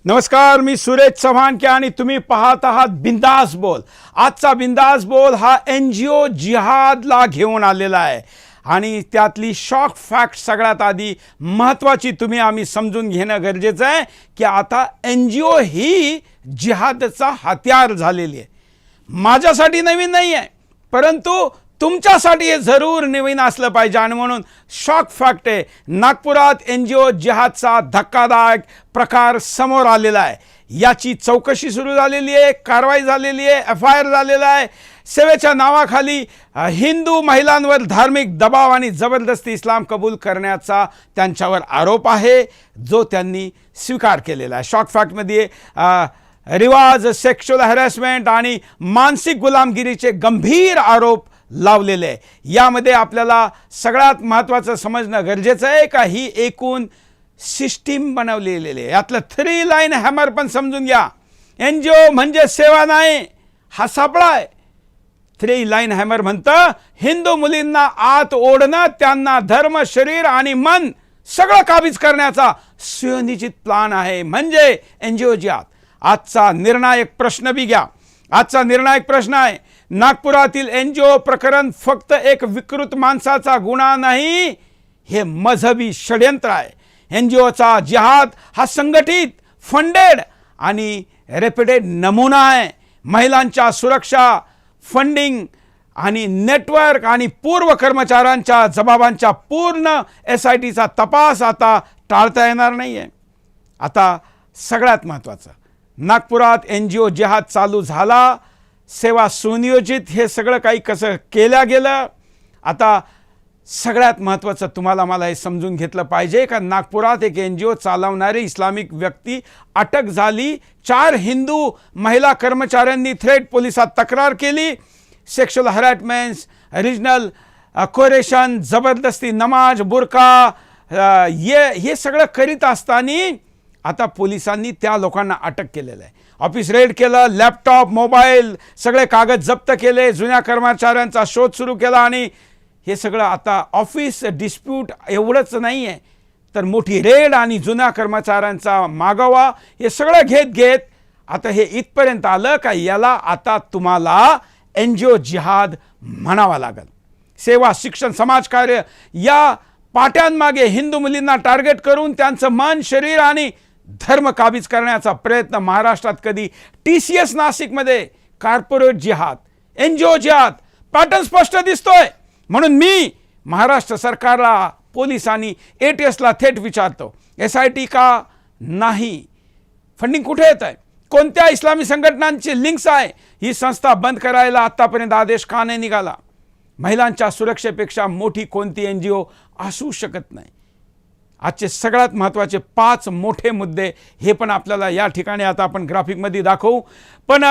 नमस्कार, मी सुरेश चव्हाण आणि तुम्ही पाहत आहात बिंदास बोल. आजचा बिंदास बोल हा NGO जिहादला घेऊन आलेला आहे आणि त्यातली शॉक फॅक्ट सगळ्यात आधी महत्त्वाची आम्ही समजून घेणं गरजेचं आहे की आता NGO ही जिहादचा हत्यार झालेली आहे. माझ्यासाठी नवीन नाही आहे, परंतु तुमच्यासाठी हे जरूर नवीन असलं पाहिजे आणि म्हणून शॉक फॅक्ट आहे. नागपुरात NGO जिहादचा धक्कादायक प्रकार समोर आलेला आहे. याची चौकशी सुरू झालेली आहे, कारवाई झालेली आहे, FIR झालेला आहे. सेवेच्या नावाखाली हिंदू महिलांवर धार्मिक दबाव आणि जबरदस्ती इस्लाम कबूल करण्याचा त्यांच्यावर आरोप आहे, जो त्यांनी स्वीकार केलेला आहे. शॉक फॅक्टमध्ये रिवाज, सेक्शुअल हॅरॅसमेंट आणि मानसिक गुलामगिरीचे गंभीर आरोप लावलेले आहे. यामध्ये आपल्याला सगळ्यात महत्त्वाचं समजणं गरजेचं आहे का ही एकूण सिस्टीम बनवलेली आहे. यातलं 3 लाईन हॅमर पण समजून घ्या. NGO म्हणजे सेवा नाही, हा सापळा आहे. 3 लाईन हॅमर म्हणतं हिंदू मुलींना आत ओढणं, त्यांना धर्म, शरीर आणि मन सगळं काबीज करण्याचा सुनिश्चित प्लान आहे, म्हणजे NGO जिहाद. आजचा निर्णायक प्रश्न बी घ्या. आजचा निर्णायक प्रश्न आहे, नागपुरातील NGO प्रकरण फक्त एक विकृत माणसाचा गुन्हा नाही, हे मजहबी षड्यंत्र आहे. NGOचा जिहाद हा संघटित, फंडेड आणि रेप्युटेड नमुना आहे. महिलांच्या सुरक्षा, फंडिंग आणि नेटवर्क आणि पूर्व कर्मचाऱ्यांच्या जबाबांच्या पूर्ण SITचा तपास आता टाळता येणार नाही आहे. आता सगळ्यात महत्त्वाचं, नागपुरात NGO जिहाद चालू झाला, सेवा सुनियोजित, हे सगळं काही कसं केलं गेलं. आता सगळ्यात महत्त्वाचं तुम्हाला मला हे समजून घेतलं पाहिजे का नागपुरात एक NGO चालवणारी इस्लामिक व्यक्ती अटक झाली. 4 हिंदू महिला कर्मचाऱ्यांनी थ्रेट पोलिसात तक्रार केली. सेक्शुअल हॅरॅसमेंट, रिजनल कोरेशन, जबरदस्ती नमाज, बुरका, हे सगळं करीत असताना आता पोलिसांनी त्या लोकांना अटक केलेलं आहे. ऑफिस रेड केलं, लॅपटॉप, मोबाईल, सगळे कागद जप्त केले, जुन्या कर्मचाऱ्यांचा शोध सुरू केला आणि हे सगळं आता ऑफिस डिस्प्यूट एवढंच नाही आहे, तर मोठी रेड आणि जुन्या कर्मचाऱ्यांचा मागोवा, हे सगळं घेत आता हे इथपर्यंत आलं का याला आता तुम्हाला NGO जिहाद म्हणावा लागेल. सेवा, शिक्षण, समाजकार्य या पाट्यांमागे हिंदू मुलींना टार्गेट करून त्यांचं मन, शरीर आणि धर्म काबीज करण्याचा प्रयत्न महाराष्ट्रात कधी TCS नाशिकमध्ये कॉर्पोरेट जिहाद, NGO जिहाद पॅटर्न स्पष्ट दिसतोय. म्हणून मी महाराष्ट्र सरकारला, पोलिसांनी, ATSला थेट विचारतो, SIT का नाही? फंडिंग कुठे येत आहे? कोणत्या इस्लामी संघटनांची लिंक्स आहे? ही संस्था बंद करायला आतापर्यंत आदेश का नाही निघाला? महिलांच्या सुरक्षेपेक्षा मोठी कोणती NGO असू शकत नाही. आजचे सगळ्यात महत्त्वाचे 5 मोठे मुद्दे हे पण आपल्याला या ठिकाणी आता आपण ग्राफिकमध्ये दाखवू. पण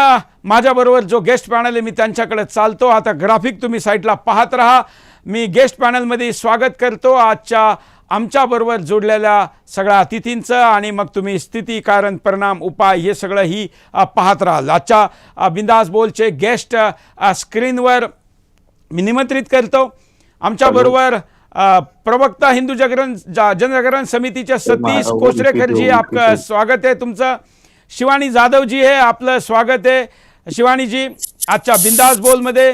माझ्याबरोबर जो गेस्ट पॅनल आहे मी त्यांच्याकडे चालतो. आता ग्राफिक तुम्ही साईटला पाहत राहा. मी गेस्ट पॅनलमध्ये स्वागत करतो आजच्या आमच्याबरोबर जोडलेल्या सगळ्या अतिथींचं आणि मग तुम्ही स्थिती, कारण, परिणाम, उपाय हे सगळं ही पाहत राहाल. आजच्या बिंदास बोलचे गेस्ट स्क्रीनवर मी निमंत्रित करतो. आमच्याबरोबर प्रवक्ता हिंदू जनजागरण समितीचे सतीश कोचरेकरजी, आपलं स्वागत आहे तुमचं. शिवानी जाधवजी हे आपलं स्वागत आहे. शिवानीजी आजच्या बिंदास बोलमध्ये.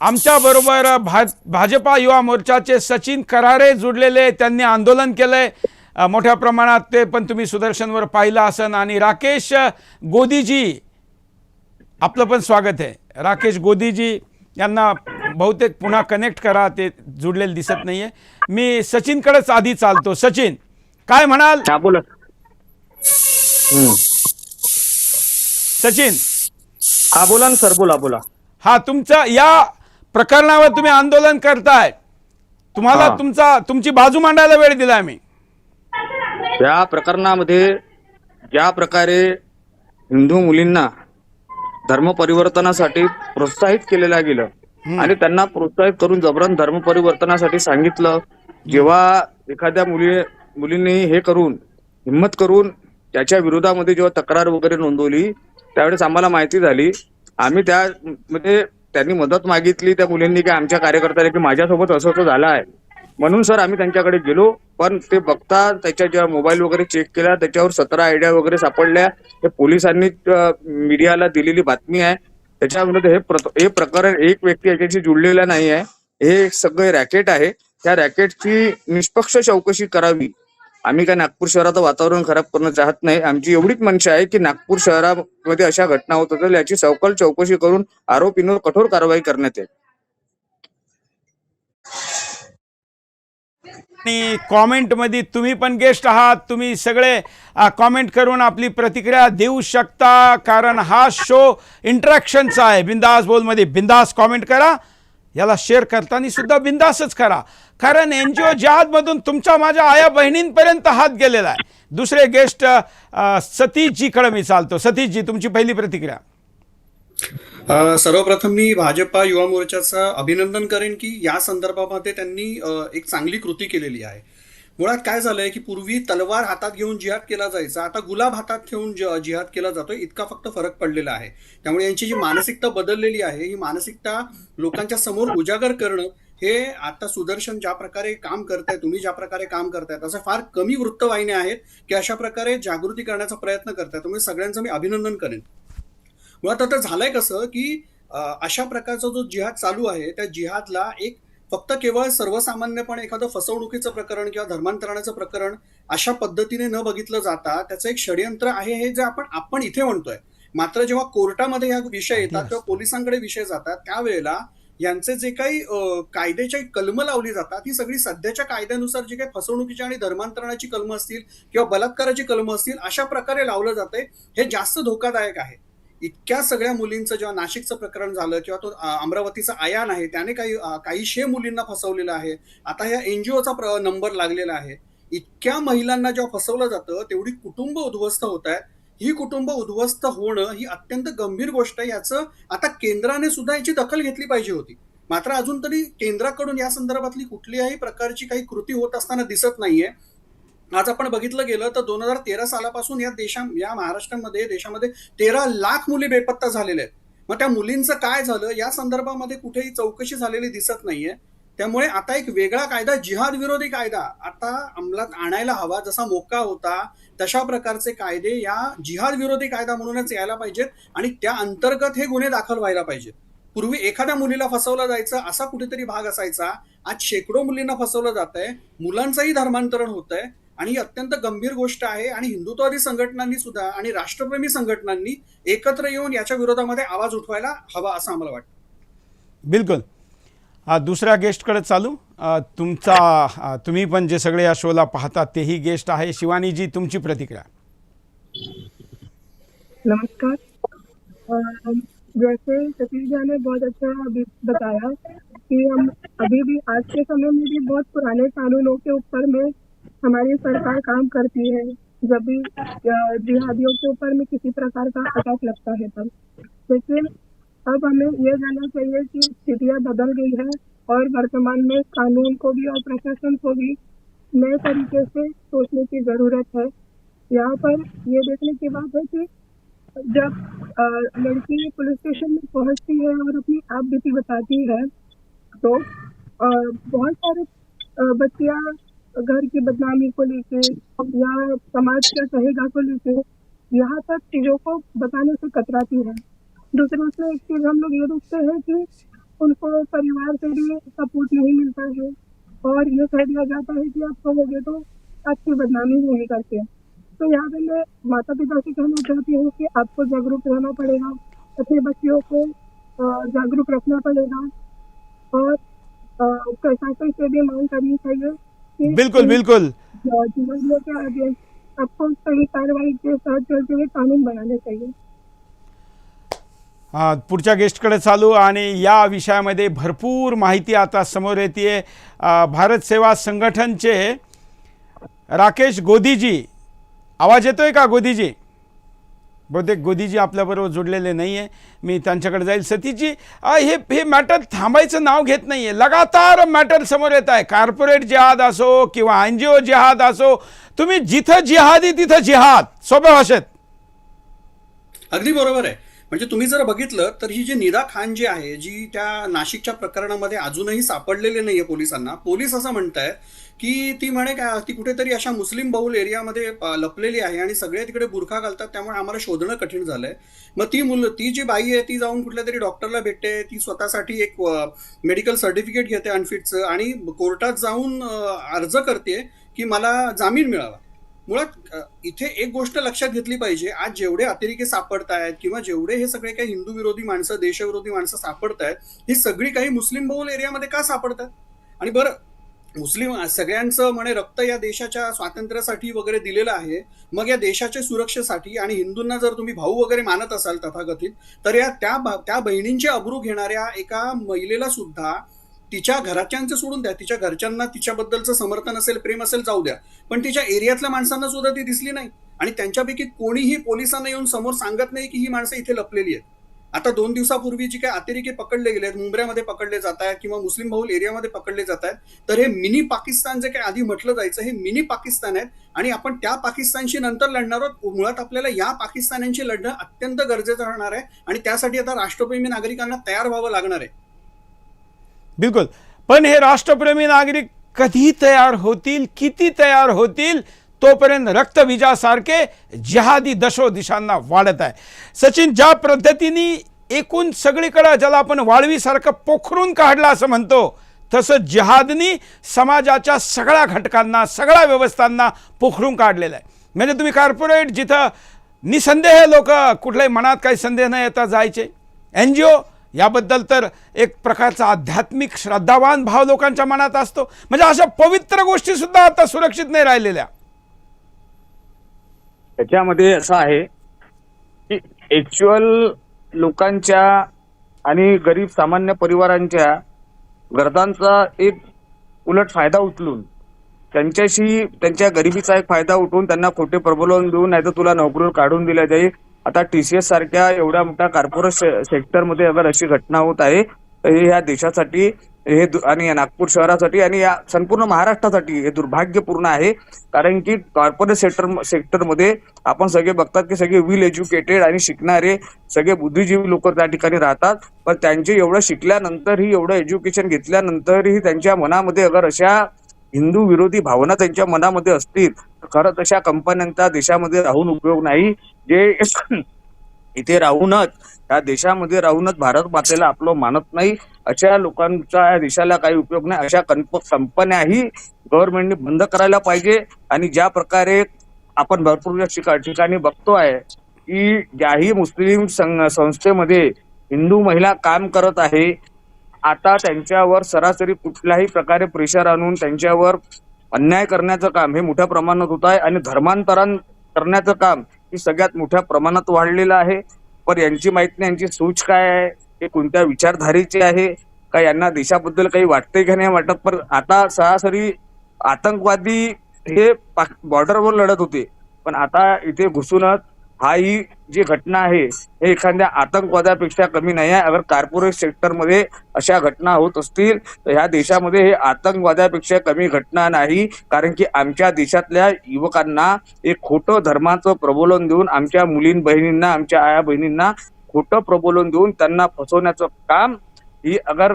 आमच्याबरोबर भाजपा युवा मोर्चाचे सचिन करारे जुडलेले, त्यांनी आंदोलन केलंय मोठ्या प्रमाणात, ते पण तुम्ही सुदर्शनवर पाहिलं असन. आणि राकेश गोदीजी, आपलं पण स्वागत आहे. राकेश गोदीजी यांना बहुतेक पुन्हा कनेक्ट करा, ते जुडलेले दिसत नाहीये. मी सचिनकडेच आधी चालतो. सचिन, काय म्हणाल? बोला. सचिन, हा बोला ना सर, बोला. हा, तुमचं या प्रकरणावर तुम्ही आंदोलन करताय, तुम्हाला तुमची बाजू मांडायला वेळ दिला आम्ही. या प्रकरणामध्ये ज्या प्रकारे हिंदू मुलींना धर्म परिवर्तनासाठी प्रोत्साहित केलेलं गेलं आणि त्यांना प्रोत्साहित करून जबरन धर्म परिवर्तनासाठी सांगितलं, जेव्हा एखाद्या मुलींनी हे करून हिम्मत करून त्याच्या विरोधामध्ये जेव्हा तक्रार वगैरे नोंदवली, त्यावेळेस आम्हाला माहिती झाली. आम्ही त्यामध्ये त्यांनी मदत मागितली त्या मुलींनी की आमच्या कार्यकर्त्याला की माझ्यासोबत असं झालं आहे, म्हणून सर आम्ही त्यांच्याकडे गेलो, पण ते बघता त्याच्या ज्या मोबाईल वगैरे चेक केला त्याच्यावर 17 आयडिया वगैरे सापडल्या. हे पोलिसांनी मीडियाला दिलेली बातमी आहे. त्याच्यामध्ये हे प्रकरण एक व्यक्ती याच्याशी जुळलेला नाही आहे. हे सगळे रॅकेट आहे. त्या रॅकेटची निष्पक्ष चौकशी करावी. आम्ही काय नागपूर शहराचं वातावरण खराब करणं चाहत नाही. आमची एवढीच मनशा आहे की नागपूर शहरामध्ये अशा घटना होत असतील याची सखोल चौकशी करून आरोपींवर कठोर कारवाई करण्यात येईल. आणि कॉमेंटमध्ये तुम्ही पण गेस्ट आहात, तुम्ही सगळे कॉमेंट करून आपली प्रतिक्रिया देऊ शकता, कारण हा शो इंटरॅक्शनचा आहे. बिंदास बोलमध्ये बिंदास कॉमेंट करा, याला शेअर करताना सुद्धा बिंदासच करा, कारण NGO जिहादमधून तुमच्या माझ्या आया बहिणींपर्यंत हात गेलेला आहे. दुसरे गेस्ट सतीशजीकडे मी चालतो. सतीशजी, तुमची पहिली प्रतिक्रिया. सर्वप्रथम मी भाजपा युवा मोर्चाचं अभिनंदन करेन की या संदर्भामध्ये त्यांनी एक चांगली कृती केलेली आहे. मुळात काय झालंय की पूर्वी तलवार हातात घेऊन जिहाद केला जायचा, आता गुलाब हातात घेऊन जिहाद केला जातोय, इतका फक्त फरक पडलेला आहे. त्यामुळे यांची जी मानसिकता बदललेली आहे, ही मानसिकता लोकांच्या समोर उजागर करणं हे आता सुदर्शन ज्या प्रकारे काम करताय, तुम्ही ज्या प्रकारे काम करताय, असं फार कमी वृत्तवाहिन्या आहेत की अशा प्रकारे जागृती करण्याचा प्रयत्न करताय. त्यामुळे सगळ्यांचं मी अभिनंदन करेन. मुळात आता झालंय कसं की अशा प्रकारचा जो जिहाद चालू आहे त्या जिहादला एक फक्त केवळ सर्वसामान्यपणे एखादं फसवणुकीचं प्रकरण किंवा धर्मांतरणाचं प्रकरण अशा पद्धतीने न बघितलं जाता त्याचं एक षडयंत्र आहे हे जे आपण इथे म्हणतोय. मात्र जेव्हा कोर्टामध्ये ह्या विषय येतात किंवा पोलिसांकडे विषय जातात त्यावेळेला यांचे जे काही कायद्याची कलमं लावली जातात ही सगळी सध्याच्या कायद्यानुसार जी काही फसवणुकीची आणि धर्मांतरणाची कलमं असतील किंवा बलात्काराची कलमं असतील अशा प्रकारे लावलं जातंय. हे जास्त धोकादायक आहे. इतक्या सगळ्या मुलींचं जेव्हा नाशिकचं प्रकरण झालं किंवा तो अमरावतीचा आयान आहे त्याने काही मुलींना फसवलेलं आहे. आता ह्या NGOचा नंबर लागलेला आहे. इतक्या महिलांना जेव्हा फसवलं जातं तेवढी कुटुंब उद्ध्वस्त होत आहेत. ही कुटुंब उद्ध्वस्त होणं ही अत्यंत गंभीर गोष्ट आहे. याचं आता केंद्राने सुद्धा याची दखल घेतली पाहिजे होती. मात्र अजून तरी केंद्राकडून या संदर्भातली कुठल्याही प्रकारची काही कृती होत असताना दिसत नाहीये. आज आपण बघितलं गेलं तर 2013 सालापासून या महाराष्ट्रामध्ये देशामध्ये 13 लाख मुली बेपत्ता झालेल्या आहेत. मग त्या मुलींचं काय झालं या संदर्भामध्ये कुठेही चौकशी झालेली दिसत नाहीये. त्यामुळे आता एक वेगळा कायदा, जिहाद विरोधी कायदा आता अंमलात आणायला हवा. जसा मोका होता तशा प्रकारचे कायदे या जिहाद विरोधी कायदा म्हणूनच यायला पाहिजेत आणि त्या अंतर्गत हे गुन्हे दाखल व्हायला पाहिजेत. पूर्वी एखाद्या मुलीला फसवलं जायचं असा कुठेतरी भाग असायचा. आज शेकडो मुलींना फसवलं जात आहे, मुलांचंही धर्मांतरण होत आहे आणि ही अत्यंत गंभीर गोष्ट आहे. आणि हिंदुत्ववादी संघटनांनी सुद्धा आणि राष्ट्रप्रेमी संघटनांनी एकत्र येऊन याच्या विरोधामध्ये आवाज उठवायला हवा असं आम्हाला वाटतं. बिलकुल. दुसऱ्या गेस्टकडे चालू. तुम्ही पण जे सगळे या शोला पाहतात तेही गेस्ट आहे. शिवानीजी, तुमची प्रतिक्रिया. नमस्कार. जैसे सतीश जी ने बहुत अच्छा बताया कि हम अभी भी आज के समय में भी बहुत पुराने कानूनों के ऊपर में हमारी सरकार काम करती है. जब भी जिहादियों के ऊपर में किसी प्रकार का अटैक लगता है तब, लेकिन अब हमें ये जानना चाहिए कि स्थितियाँ बदल गई है और वर्तमान में कानून को भी और प्रशासन को भी नए तरीके से सोचने की ज़रूरत है. यहाँ पर ये देखने की बात है कि जब लड़की पुलिस स्टेशन में पहुंचती है और अपनी आप बीती बताती है तो बहुत सारे बच्चियाँ घर की बदनामी को लेके या समाज क्या कहेगा को लेके यहाँ तक चीज़ों को बताने से कतराती है. दूसरे उसमें एक चीज़ हम लोग ये देखते हैं कि उनको परिवार से भी सपोर्ट नहीं मिलता है और ये कह दिया जाता है कि आप कहोगे तो आपकी बदनामी नहीं करते. तो यहाँ पे मैं माता पिता से कहना चाहती हूँ कि आपको जागरूक रहना पड़ेगा, अपने बच्चियों को जागरूक रखना पड़ेगा और प्रशासन से भी मांग करनी चाहिए. बिल्कुल बिल्कुल. के आगे आपको सही कार्रवाई के साथ चलते हुए कानून बनाने चाहिए. पुढच्या गेस्टकडे चालू. आणि या विषयामध्ये भरपूर माहिती आता समोर येते. भारत सेवा संघटनचे राकेश गोदीजी, आवाज येतोय का गोदीजी? बहुतेक गोदीजी आपल्याबरोबर जोडलेले नाही आहे. मी त्यांच्याकडे जाईल. सतीशजी, हे मॅटर थांबायचं नाव घेत नाही आहे. लगातार मॅटर समोर येत आहे. कॉर्पोरेट जिहाद असो किंवा NGO जिहाद असो, तुम्ही जिथं जिहादी तिथं जिहाद, सोप्या भाषेत. अगदी बरोबर आहे. म्हणजे तुम्ही जर बघितलं तर ही जी निदा खान जी आहे, जी त्या नाशिकच्या प्रकरणामध्ये अजूनही सापडलेली नाहीये पोलिसांना, पोलीस असं म्हणतायत की ती म्हणे काय ती कुठेतरी अशा मुस्लिम बहुल एरियामध्ये लपलेली आहे आणि सगळे तिकडे बुरखा घालतात, त्यामुळे आम्हाला शोधणं कठीण झालंय. मग ती जी बाई आहे ती जाऊन कुठल्या तरी डॉक्टरला भेटते, ती स्वतःसाठी एक मेडिकल सर्टिफिकेट घेते अनफिटचं आणि कोर्टात जाऊन अर्ज करते की मला जामीन मिळावा. मुळात इथे एक गोष्ट लक्षात घेतली पाहिजे, आज जेवढे अतिरेकी सापडत आहेत किंवा जेवढे हे सगळे काही हिंदू विरोधी माणसं, देशविरोधी माणसं सापडत आहेत, ही सगळी काही मुस्लिम बहुल एरियामध्ये का सापडतात? आणि बरं, मुस्लिम सगळ्यांचं म्हणे रक्त या देशाच्या स्वातंत्र्यासाठी वगैरे दिलेलं आहे, मग या देशाच्या सुरक्षेसाठी आणि हिंदूंना जर तुम्ही भाऊ वगैरे मानत असाल तथाकथित, तर त्या बहिणींचे अब्रू घेणाऱ्या एका महिलेला सुद्धा तिच्या घरच्यांचं सोडून द्या, तिच्या घरच्यांना तिच्याबद्दलचं समर्थन असेल, प्रेम असेल, जाऊ द्या, पण तिच्या एरियातल्या माणसांना सुद्धा ती दिसली नाही. आणि त्यांच्यापैकी कोणीही पोलिसांना येऊन समोर सांगत नाही की ही माणसं इथे लपलेली आहेत. आता 2 दिवसापूर्वी जी काही अतिरेकी पकडले गेले आहेत, मुंबऱ्यामध्ये पकडले जात आहेत किंवा मुस्लिम बहुल एरियामध्ये पकडले जात आहेत, तर हे मिनी पाकिस्तान जे काही आधी म्हटलं जायचं, हे मिनी पाकिस्तान आहेत आणि आपण त्या पाकिस्तानशी नंतर लढणार आहोत. मुळात आपल्याला या पाकिस्तानांशी लढणं अत्यंत गरजेचं राहणार आहे आणि त्यासाठी आता राष्ट्रप्रेमी नागरिकांना तयार व्हावं लागणार आहे. बिलकुल. पण हे राष्ट्रप्रेमी नागरिक कधी तयार होतील, किती तयार होतील, तोपर्यंत रक्तबीजासारखे जिहादी दिशांना वाढत आहे. सचिन, ज्या पद्धतीने एकूण सगळीकडे ज्याला आपण वाळवीसारखं पोखरून काढलं असं म्हणतो, तसं जिहादनी समाजाच्या सगळ्या घटकांना, सगळ्या व्यवस्थांना पोखरून काढलेलं आहे. म्हणजे तुम्ही कॉर्पोरेट जिथं निसंदेह लोक कुठल्याही मनात काही संदेह न येता जायचे, NGO याबद्दल तर एक प्रकारचा आध्यात्मिक श्रद्धावान भाव लोकांच्या मनात असतो. म्हणजे अशा पवित्र गोष्टी सुद्धा आता सुरक्षित नाही राहिलेल्या. त्याच्यामध्ये असं आहे की ऍक्च्युअल लोकांच्या आणि गरीब सामान्य परिवारांच्या गरजांचा एक उलट फायदा उचलून त्यांच्याशी त्यांच्या गरिबीचा एक फायदा उठवून त्यांना खोटे प्रबोधन देऊन नाहीतर तुला नोकरीवर काढून दिल्या जाईल. आता TCS सारख्या एवढ्या मोठ्या कॉर्पोरेट सेक्टरमध्ये अगर अशी घटना होत आहे तर हे ह्या देशासाठी आणि नागपूर शहरासाठी आणि या संपूर्ण महाराष्ट्रासाठी हे दुर्भाग्यपूर्ण आहे. कारण की कॉर्पोरेट सेक्टरमध्ये आपण सगळे बघतात की सगळे वेल एज्युकेटेड आणि शिकणारे सगळे बुद्धिजीवी लोक त्या ठिकाणी राहतात, पण त्यांचे एवढं शिकल्यानंतरही, एवढं एज्युकेशन घेतल्यानंतरही त्यांच्या मनामध्ये अगर अशा हिंदू विरोधी भावना त्यांच्या मनामध्ये असतील तर खरंच अशा कंपन्यांचा देशामध्ये राहून उपयोग नाही. जे इथे राहूनच, या देशामध्ये राहूनच भारत मातेला आपलं मानत नाही, अशा लोकांचा या देशाला काही उपयोग नाही. अशा कंपन्याही गव्हर्नमेंटने बंद करायला पाहिजे. आणि ज्या प्रकारे आपण भरपूर ठिकाणी बघतोय की ज्याही मुस्लिम संस्थेमध्ये हिंदू महिला काम करत आहे, आता त्यांच्यावर सरासरी कुठल्याही प्रकारे प्रेशर आणून त्यांच्यावर अन्याय करण्याचं काम हे मोठ्या प्रमाणात होत आहे. आणि धर्मांतरण करण्याचं काम ही सगळ्यात मोठ्या प्रमाणात वाढलेलं आहे. पण यांची माहित नाही यांची सूच काय आहे, हे कोणत्या विचारधारेचे आहे, का यांना देशाबद्दल काही वाटते का नाही वाटत. पण आता सरासरी आतंकवादी हे बॉर्डरवर लढत होते, पण आता इथे घुसूनच ही जी घटना आहे हे एखाद्या आतंकवादापेक्षा कमी नाही आहे. अगर कॉर्पोरेट सेक्टरमध्ये अशा घटना होत असतील तर ह्या देशामध्ये हे आतंकवादापेक्षा कमी घटना नाही. कारण की आमच्या देशातल्या युवकांना एक खोटं धर्माचं प्रबोधन देऊन, आमच्या मुलीं बहिणींना, आमच्या आया बहिणींना खोटं प्रबोधन देऊन त्यांना फसवण्याचं काम ही अगर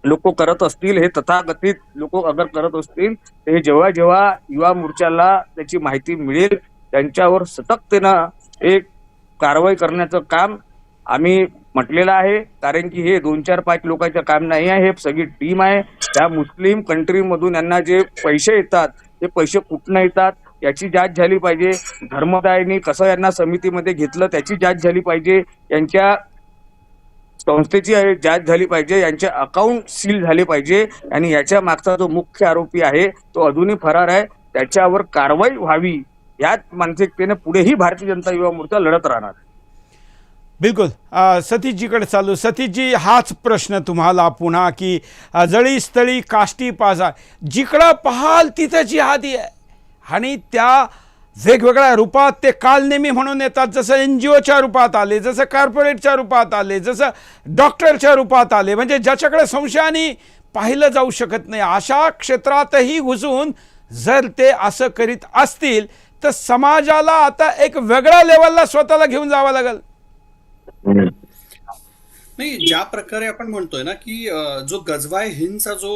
लोक करत असतील, हे तथाकथित लोक अगर करत असतील, तर हे जेव्हा जेव्हा युवा मोर्चाला त्याची माहिती मिळेल त्यांच्यावर सतर्कतेनं एक कारवाई करण्याचं काम आम्ही म्हटलेलं आहे. कारण की हे 2-4-5 लोकांचं काम नाही आहे, हे सगळी टीम आहे. त्या मुस्लिम कंट्रीमधून यांना जे पैसे येतात ते पैसे कुठनं येतात याची जांच झाली पाहिजे. धर्मदायानी कसं यांना समितीमध्ये घेतलं त्याची जांच झाली पाहिजे. यांच्या संस्थेची जांच झाली पाहिजे. यांचे अकाउंट सील झाले पाहिजे. आणि याच्या मागचा जो मुख्य आरोपी आहे तो अजूनही फरार आहे, त्याच्यावर कारवाई व्हावी. याच मानसिकतेने पुढेही भारतीय जनता युवा मोर्चा लढत राहणार. बिलकुल. सतीशजीकडे चालू. सतीशजी, हाच प्रश्न तुम्हाला पुन्हा की जळी स्थळी काष्टी पाजा, जिकडं पाहाल तिथं जिहादी आहे आणि त्या वेगवेगळ्या रूपात ते कालनेमी म्हणून येतात. जसं NGOच्या रूपात आले, जसं कॉर्पोरेटच्या रूपात आले, जसं डॉक्टरच्या रूपात आले. म्हणजे ज्याच्याकडे संशयाने पाहिलं जाऊ शकत नाही अशा क्षेत्रातही घुसून जर ते असं करीत असतील तर समाजाला आता एक वेगळ्या लेवलला स्वतःला घेऊन जावं लागेल. नाही, ज्या प्रकारे आपण म्हणतोय ना की जो गजवाय हिंदचा जो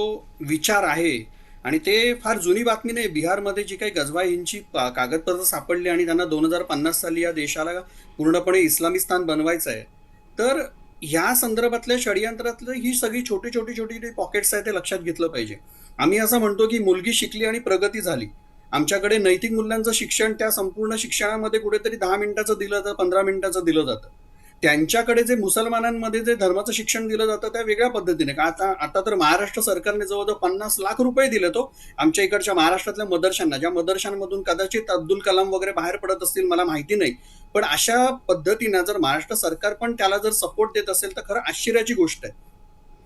विचार आहे आणि ते फार जुनी बातमी नाही. बिहारमध्ये जी काही गजवाय हिंदची कागदपत्र सापडली आणि त्यांना 2050 साली या देशाला पूर्णपणे इस्लामिस्तान बनवायचं आहे, तर ह्या संदर्भातल्या षडयंत्रातलं ही सगळी छोटी छोटी छोटी पॉकेट्स आहेत ते लक्षात घेतलं पाहिजे. आम्ही असं म्हणतो की मुलगी शिकली आणि प्रगती झाली. आमच्याकडे नैतिक मूल्यांचं शिक्षण त्या संपूर्ण शिक्षणामध्ये कुठेतरी 10 मिनिटाचं दिलं तर 15 मिनिटाचं दिलं जातं. त्यांच्याकडे जे मुसलमानांमध्ये जे धर्माचं शिक्षण दिलं जातं त्या वेगळ्या पद्धतीने. आता आता तर महाराष्ट्र सरकारने जवळजवळ 50 लाख रुपये दिले तो आमच्या इकडच्या महाराष्ट्रातल्या मदरशांना, ज्या मदरशांमधून कदाचित अब्दुल कलाम वगैरे बाहेर पडत असतील, मला माहिती नाही. पण अशा पद्धतीनं जर महाराष्ट्र सरकार पण त्याला जर सपोर्ट देत असेल तर खरं आश्चर्याची गोष्ट आहे.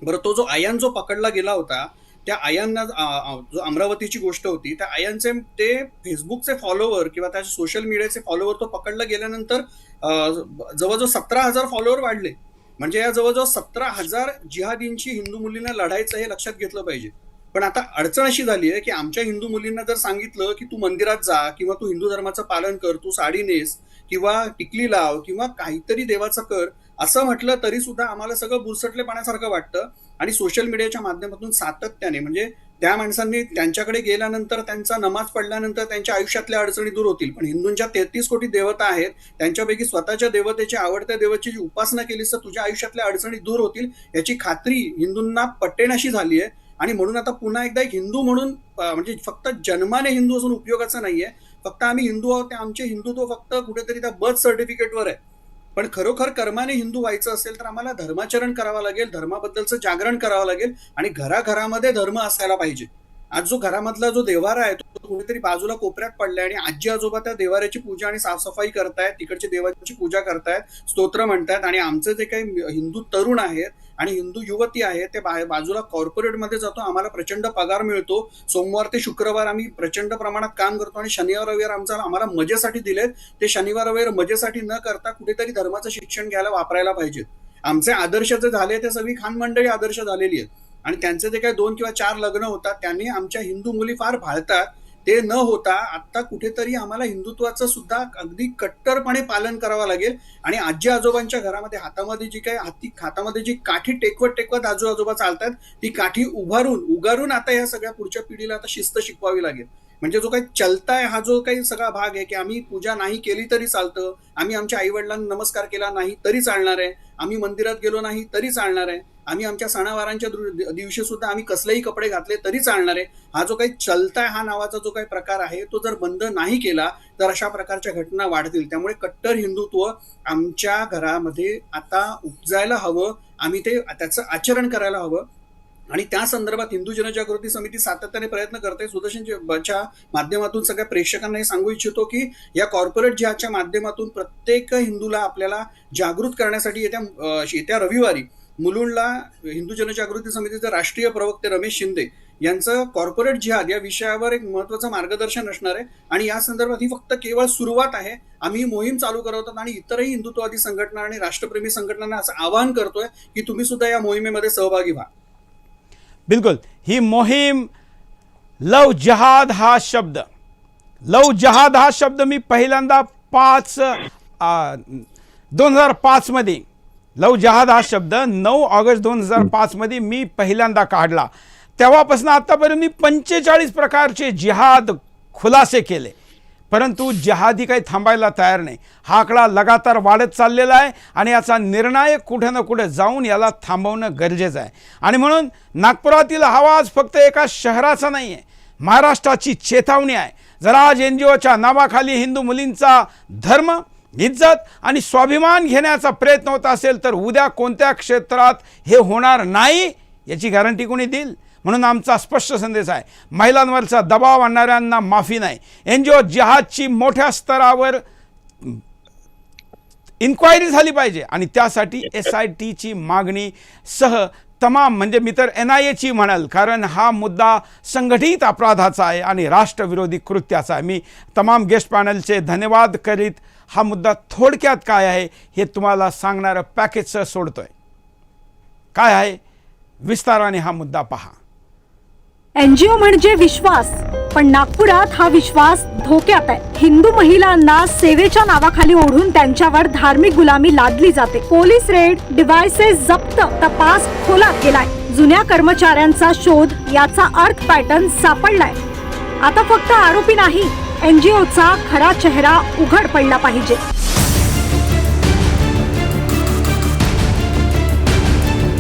बरं, तो जो आयान जो पकडला गेला होता, त्या आयांना जो अमरावतीची गोष्ट होती, त्या आयांचे ते फेसबुकचे फॉलोवर किंवा त्या सोशल मीडियाचे फॉलोवर तो पकडला गेल्यानंतर जवळजवळ 17,000 फॉलोवर वाढले. म्हणजे या जवळजवळ 17,000 जिहादींची हिंदू मुलींना लढायचं हे लक्षात घेतलं पाहिजे. पण आता अडचण अशी झाली आहे की आमच्या हिंदू मुलींना जर सांगितलं की तू मंदिरात जा किंवा तू हिंदू धर्माचं पालन कर, तू साडी नेस किंवा टिकली लाव किंवा काहीतरी देवाचं कर, असं म्हटलं तरी सुद्धा आम्हाला सगळं बुरसटलेपणासारखं वाटतं. आणि सोशल मीडियाच्या माध्यमातून सातत्याने म्हणजे त्या माणसांनी त्यांच्याकडे गेल्यानंतर, त्यांचा नमाज पडल्यानंतर त्यांच्या आयुष्यातल्या अडचणी दूर होतील. पण हिंदूंच्या 33 कोटी देवता आहेत, त्यांच्यापैकी स्वतःच्या देवतेच्या आवडत्या देवाची जी उपासना केलीस तर तुझ्या आयुष्यातल्या अडचणी दूर होतील याची खात्री हिंदूंना पटेनाशी झाली आहे. आणि म्हणून आता पुन्हा एकदा एक हिंदू म्हणून म्हणजे फक्त जन्माने हिंदू असून उपयोगाचं नाहीये. फक्त आम्ही हिंदू आहोत, ते आमचे हिंदुत्व फक्त कुठेतरी त्या बर्थ सर्टिफिकेटवर आहे. पण खरोखर कर्माने हिंदू व्हायचं असेल तर आम्हाला धर्माचरण करावं लागेल, धर्माबद्दलचं जागरण करावं लागेल आणि घराघरामध्ये धर्म असायला पाहिजे. आज जो घरामधला जो देवारा आहे तो कुठेतरी बाजूला कोपऱ्यात पडलाय आणि आजी आजोबा त्या देवाऱ्याची पूजा आणि साफसफाई करतायत, तिकडच्या देवाची पूजा करतायत, स्तोत्र म्हणतायत. आणि आमचे जे काही हिंदू तरुण आहेत आणि हिंदू युवती आहेत ते बाजूला कॉर्पोरेटमध्ये जातो, आम्हाला प्रचंड पगार मिळतो, सोमवार ते शुक्रवार आम्ही प्रचंड प्रमाणात काम करतो आणि शनिवार रविवार आम्हाला मजेसाठी दिलेत. ते शनिवार रविवार मजेसाठी न करता कुठेतरी धर्माचं शिक्षण घ्यायला वापरायला पाहिजेत. आमचे आदर्श जे झाले ते सगळी खान मंडळी आदर्श झालेली आहेत आणि त्यांचे जे काही 2 किंवा 4 लग्न होतात त्यांनी आमच्या हिंदू मुली फार भाळतात. ते न होता आता कुठेतरी आम्हाला हिंदुत्वाचं सुद्धा अगदी कट्टरपणे पालन करावं लागेल. आणि आजी आजोबांच्या घरामध्ये हातामध्ये जी काठी टेकवत आजी आजोबा चालतात ती काठी उगारून आता या सगळ्या पुढच्या पिढीला आता शिस्त शिकवावी लागेल. म्हणजे जो काही चलताय हा जो काही सगळा भाग आहे की आम्ही पूजा नाही केली तरी चालतं, आम्ही आमच्या आई वडिलांना नमस्कार केला नाही तरी चालणार आहे, आम्ही मंदिरात गेलो नाही तरी चालणार आहे, आम्ही आमच्या सणावारांच्या दिवशी सुद्धा आम्ही कसलेही कपडे घातले तरी चालणार आहे, हा जो काही चलताय हा नावाचा जो काही प्रकार आहे तो जर बंद नाही केला तर अशा प्रकारच्या घटना वाढतील. त्यामुळे कट्टर हिंदुत्व आमच्या घरामध्ये आता उपजायला हवं, आम्ही त्याचं आचरण करायला हवं. आणि त्या संदर्भात हिंदू जनजागृती समिती सातत्याने प्रयत्न करते. सुदर्शनच्या माध्यमातून सगळ्या प्रेक्षकांना हे सांगू इच्छितो की या कॉर्पोरेट जिहादच्या माध्यमातून प्रत्येक हिंदूला आपल्याला जागृत करण्यासाठी येत्या रविवारी मुलुंडला हिंदू जनजागृती समितीचे राष्ट्रीय प्रवक्ते रमेश शिंदे यांचं कॉर्पोरेट जिहाद या विषयावर एक महत्त्वाचं मार्गदर्शन असणार आहे. आणि या संदर्भात ही फक्त केवळ सुरुवात आहे. आम्ही मोहीम चालू करवतात आणि इतरही हिंदुत्ववादी संघटना आणि राष्ट्रप्रेमी संघटनांना असं आवाहन करतोय की तुम्ही सुद्धा या मोहिमेमध्ये सहभागी व्हा. बिल्कुल, ही मोहीम लव जहाद हा शब्द मी पहिल्यांदा 2005 मध्ये लव जहाद हा शब्द 9 ऑगस्ट 2005 मध्ये मी पहिल्यांदा काढला. तेव्हापासून आतापर्यंत मी 45 प्रकारचे जिहाद खुलासे केले, परंतु जिहादी काही थांबायला तयार नाही. हा आकडा लगातार वाढत चाललेला आहे आणि याचा निर्णायक कुठे ना कुठे जाऊन याला थांबवणं गरजेचं आहे. आणि म्हणून नागपुरातील आवाज फक्त एका शहराचा नाही आहे, महाराष्ट्राची चेतावणी आहे. जर आज NGOच्या नावाखाली हिंदू मुलींचा धर्म, इज्जत आणि स्वाभिमान घेण्याचा प्रयत्न होत असेल तर उद्या कोणत्या क्षेत्रात हे होणार नाही याची गॅरंटी कोणी देईल. म्हणून आमचा स्पष्ट संदेश आहे, महिलांवरचा दबाव आणणाऱ्यांना माफी नाही. NGO जिहादची मोठ्या स्तरावर इन्क्वायरी झाली पाहिजे आणि त्यासाठी SITची मागणी सह तमाम, म्हणजे मी तर NIAची म्हणाल, कारण हा मुद्दा संघटित अपराधाचा आहे आणि राष्ट्रविरोधी कृत्याचा आहे. मी तमाम गेस्ट पॅनलचे धन्यवाद करीत हा मुद्दा थोडक्यात काय आहे हे तुम्हाला सांगणारं पॅकेजसह सोडतोय. काय आहे विस्ताराने हा मुद्दा पहा. NGO म्हणजे विश्वास, पण नागपुरात हा विश्वास धोक्यात आहे. हिंदू महिलांना सेवेच्या नावाखाली ओढून त्यांच्यावर धार्मिक गुलामी लादली जाते. पोलीस रेड, डिव्हाइसेस जप्त, तपास खोलात गेलाय. जुन्या कर्मचाऱ्यांचा शोध, याचा अर्थ पॅटर्न सापडलाय. आता फक्त आरोपी नाही, NGOचा खरा चेहरा उघड पडला पाहिजे.